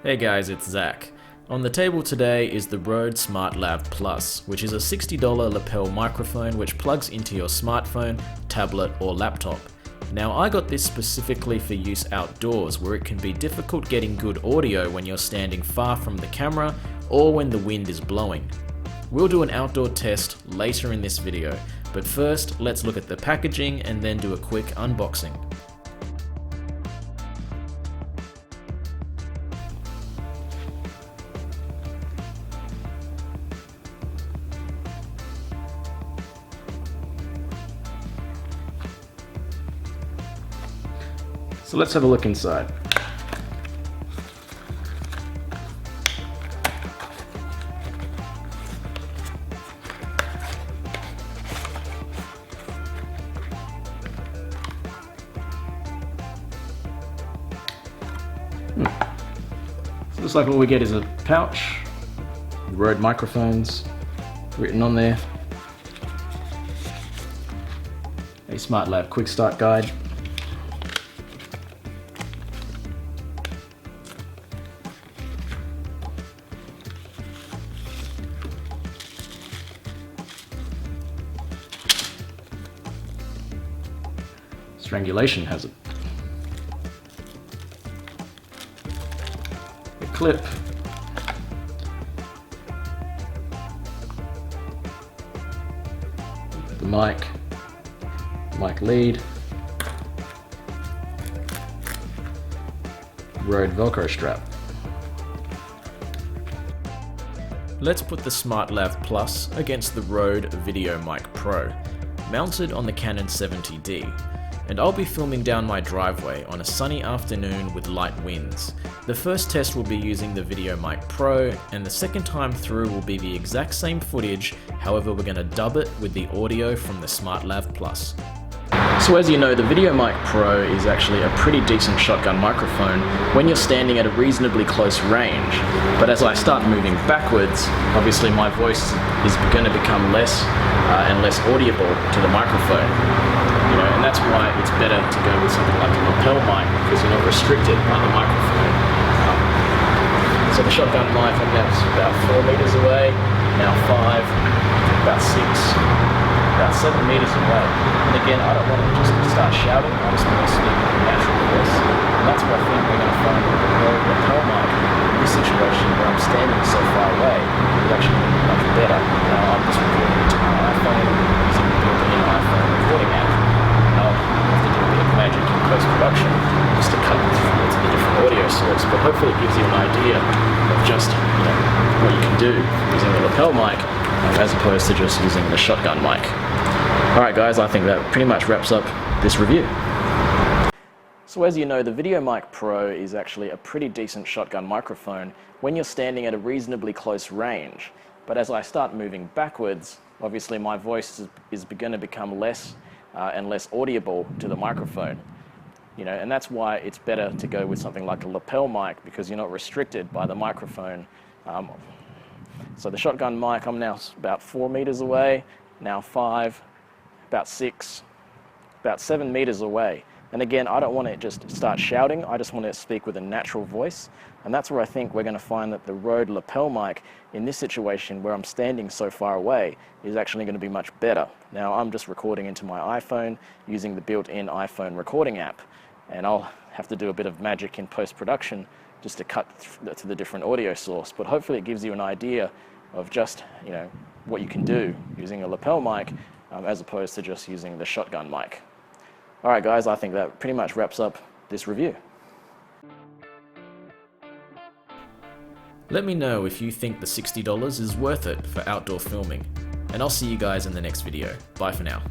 Hey guys, it's Zach. On the table today is the Rode Smart Lav Plus, which is a $60 lapel microphone which plugs into your smartphone, tablet or laptop. Now I got this specifically for use outdoors where it can be difficult getting good audio when you're standing far from the camera or when the wind is blowing. We'll do an outdoor test later in this video, but first let's look at the packaging and then do a quick unboxing. So let's have a look inside. So looks like all we get is a pouch, Rode microphones written on there, a Smart Lav quick start guide, strangulation hazard, a clip, the mic lead, Rode Velcro strap. Let's put the Smart Lav Plus against the Rode Video Mic Pro, mounted on the Canon 70D. And I'll be filming down my driveway on a sunny afternoon with light winds. The first test will be using the Video Mic Pro, and the second time through will be the exact same footage, however we're going to dub it with the audio from the Smart Lav Plus. So as you know, the Video Mic Pro is actually a pretty decent shotgun microphone when you're standing at a reasonably close range, but as I start moving backwards, obviously my voice is going to become less and less audible to the microphone. And that's why it's better to go with something like a lapel mic because you're not restricted by the microphone. So the shotgun mic, I'm now about 4 meters away, now 5, about 6, about 7 meters away. And again, I don't want to just start shouting, I just want to speak with a natural voice. And that's what I think we're going to find with the Rode lapel mic in this situation where I'm standing so far away. It's actually going to be much better. Now I'm just recording into my iPhone using the built-in iPhone recording app. I'll have to do a bit of magic in post-production just to cut into the different audio source, but hopefully it gives you an idea of just what you can do using the lapel mic as opposed to just using the shotgun mic. Alright guys, I think that pretty much wraps up this review. So as you know, the Video Mic Pro is actually a pretty decent shotgun microphone when you're standing at a reasonably close range, but as I start moving backwards, obviously my voice is going to become less and less audible to the microphone. And that's why it's better to go with something like a lapel mic because you're not restricted by the microphone. So the shotgun mic, I'm now about 4 meters away, now 5, about 6, about 7 meters away. And again, I don't want to just start shouting, I just want to speak with a natural voice. And that's where I think we're going to find that the Rode lapel mic in this situation where I'm standing so far away is actually going to be much better. Now I'm just recording into my iPhone using the built-in iPhone recording app, and I'll have to do a bit of magic in post-production just to cut to the different audio source, but hopefully it gives you an idea of just what you can do using a lapel mic as opposed to just using the shotgun mic. Alright guys, I think that pretty much wraps up this review. Let me know if you think the $60 is worth it for outdoor filming, and I'll see you guys in the next video. Bye for now.